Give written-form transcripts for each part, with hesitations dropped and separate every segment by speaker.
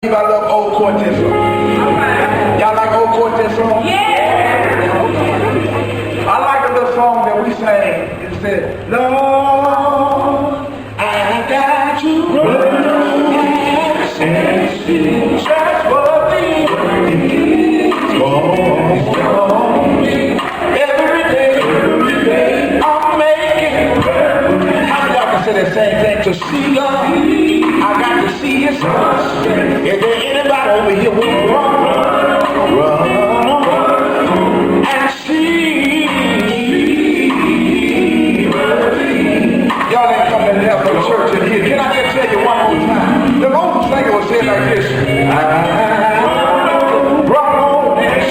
Speaker 1: I love old quartet songs. Y'all like old quartet songs?
Speaker 2: Yeah.
Speaker 1: I like a little song that we sang. It said, Lord, I got you just for thee. Every day I'm making. How many y'all can say that same thing? To see God, I got to see His face. Is there anybody over here who will run and see? Y'all ain't coming to help no church in here. Can I just tell you one more time? The old singer was saying like this. I run on and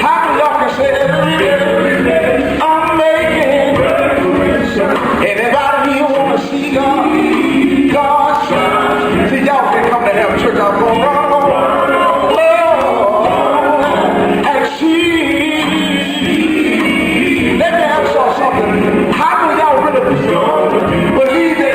Speaker 1: how many y'all can say every day I'm making? Anybody here want to see God? God, see y'all can come to have church. I'm going to run and see. Let me ask y'all something. How do y'all really believe that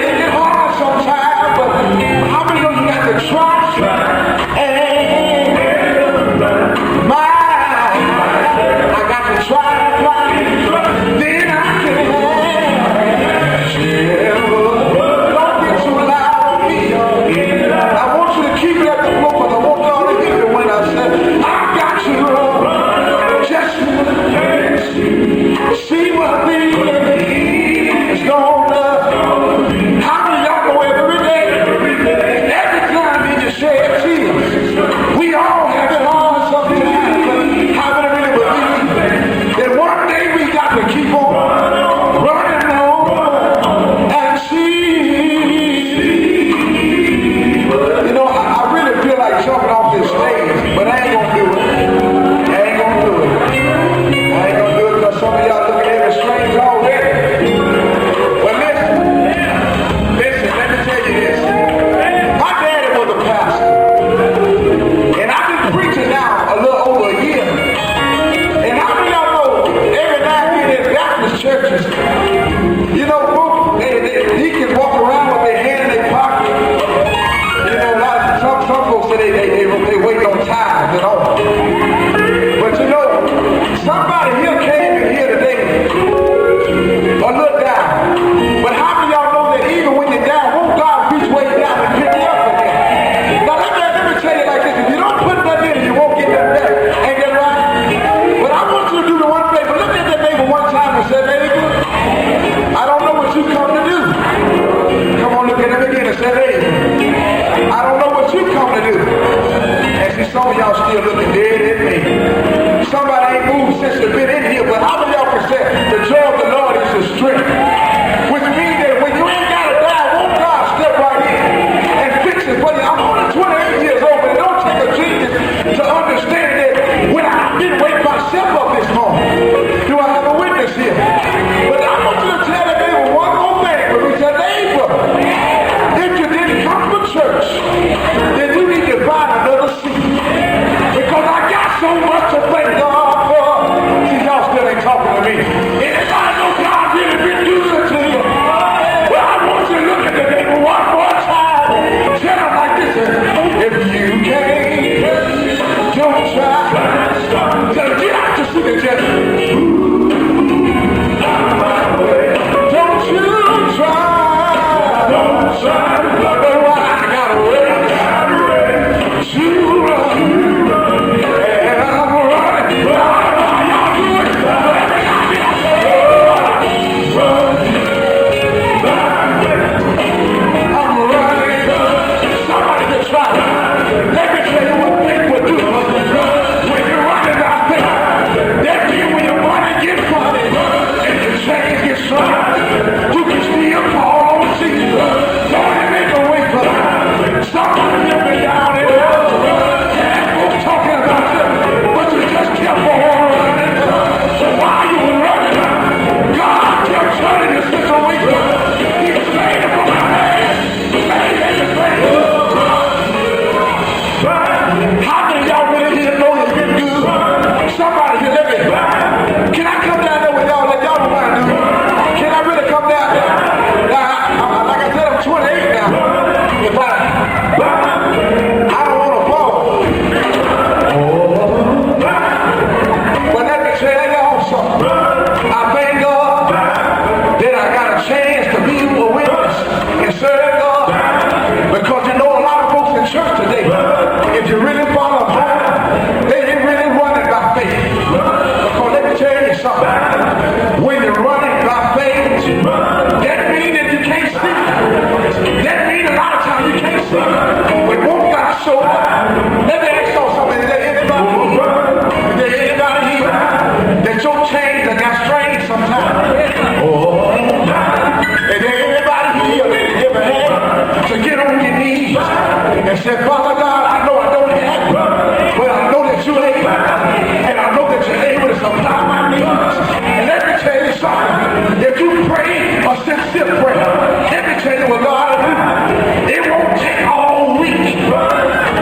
Speaker 1: dealing with God, it won't take all week.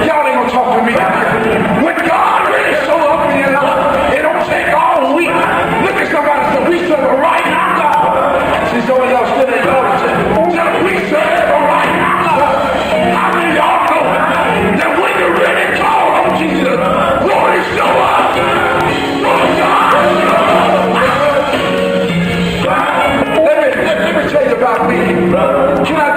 Speaker 1: Y'all ain't gonna talk to me. When God really show up in your life, it don't take all week. Look at somebody and say, we serve a right now God. See, some of y'all still ain't going to say, we serve a right now God. How many of y'all know that when you really call on Jesus, Lord, show up. Lord God, show up. Let me tell you about me. Can I